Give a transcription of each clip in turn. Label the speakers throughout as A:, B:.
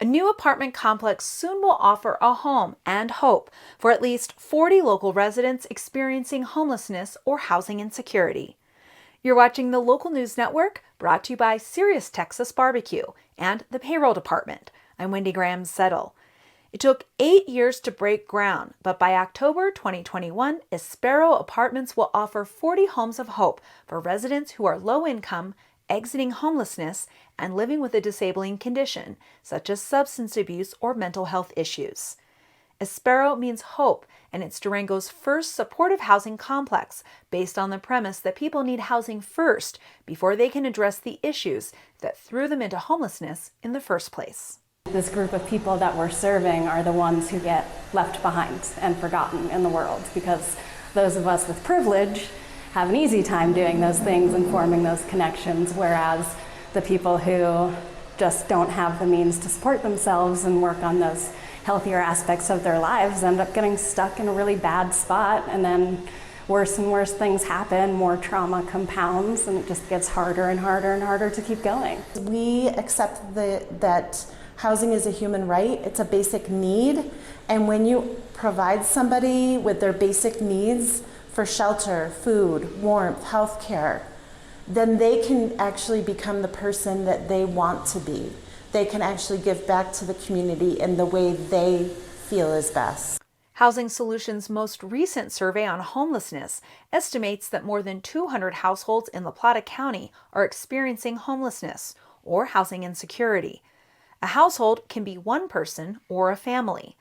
A: A new apartment complex soon will offer a home and hope for at least 40 local residents experiencing homelessness or housing insecurity. You're watching the Local News Network, brought to you by Sirius Texas Barbecue and the Payroll Department. I'm Wendy Graham-Settle. It took 8 years to break ground, but by October 2021, Espero Apartments will offer 40 homes of hope for residents who are low income, exiting homelessness, and living with a disabling condition, such as substance abuse or mental health issues. Espero means hope, and it's Durango's first supportive housing complex, based on the premise that people need housing first before they can address the issues that threw them into homelessness in the first place.
B: This group of people that we're serving are the ones who get left behind and forgotten in the world, because those of us with privilege have an easy time doing those things and forming those connections, whereas the people who just don't have the means to support themselves and work on those healthier aspects of their lives end up getting stuck in a really bad spot, and then worse and worse things happen, more trauma compounds, and it just gets harder and harder and harder to keep going.
C: We accept that housing is a human right, it's a basic need, and when you provide somebody with their basic needs for shelter, food, warmth, health care, then they can actually become the person that they want to be. They can actually give back to the community in the way they feel is best.
A: Housing Solutions' most recent survey on homelessness estimates that more than 200 households in La Plata County are experiencing homelessness or housing insecurity. A household can be one person or a family.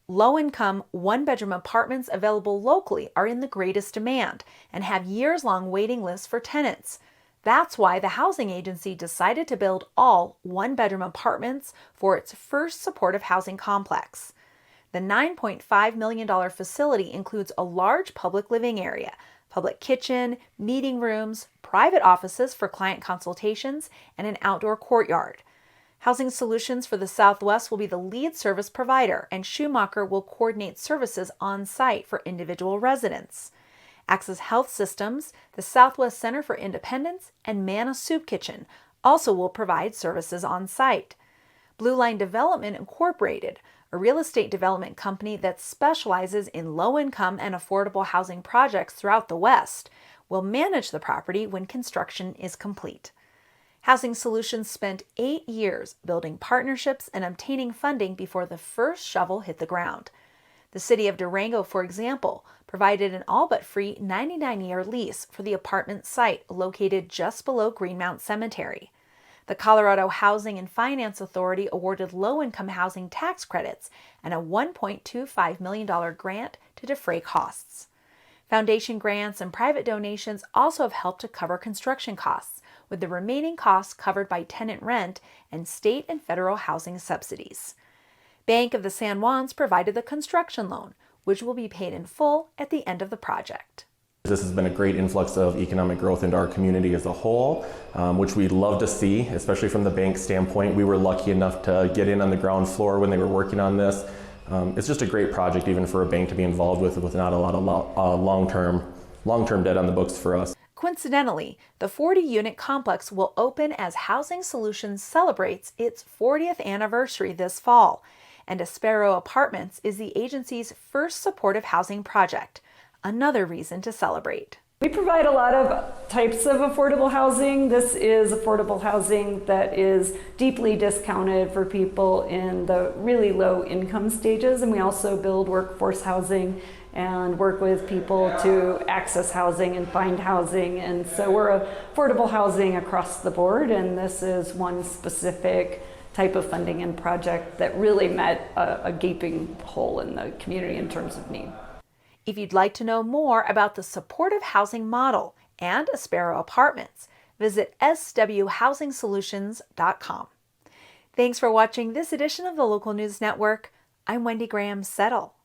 A: Low-income, one-bedroom apartments available locally are in the greatest demand and have years-long waiting lists for tenants. That's why the housing agency decided to build all one-bedroom apartments for its first supportive housing complex. The $9.5 million facility includes a large public living area, public kitchen, meeting rooms, private offices for client consultations, and an outdoor courtyard. Housing Solutions for the Southwest will be the lead service provider, and Schumacher will coordinate services on site for individual residents. Access Health Systems, the Southwest Center for Independence, and Manna Soup Kitchen also will provide services on site. Blue Line Development Incorporated, a real estate development company that specializes in low-income and affordable housing projects throughout the West, will manage the property when construction is complete. Housing Solutions spent 8 years building partnerships and obtaining funding before the first shovel hit the ground. The city of Durango, for example, provided an all-but-free 99-year lease for the apartment site located just below Greenmount Cemetery. The Colorado Housing and Finance Authority awarded low-income housing tax credits and a $1.25 million grant to defray costs. Foundation grants and private donations also have helped to cover construction costs, with the remaining costs covered by tenant rent and state and federal housing subsidies. Bank of the San Juans provided the construction loan, which will be paid in full at the end of the project.
D: This has been a great influx of economic growth into our community as a whole, which we'd love to see, especially from the bank standpoint. We were lucky enough to get in on the ground floor when they were working on this. It's just a great project even for a bank to be involved with not a lot of long-term debt on the books for us.
A: Coincidentally, the 40-unit complex will open as Housing Solutions celebrates its 40th anniversary this fall, and Espero Apartments is the agency's first supportive housing project. Another reason to celebrate.
E: We provide a lot of types of affordable housing. This is affordable housing that is deeply discounted for people in the really low income stages, and we also build workforce housing and work with people to access housing and find housing. And so we're affordable housing across the board, and this is one specific type of funding and project that really met a gaping hole in the community in terms of need.
A: If you'd like to know more about the supportive housing model and Espero Apartments, visit swhousingsolutions.com. Thanks for watching this edition of the Local News Network. I'm Wendy Graham-Settle.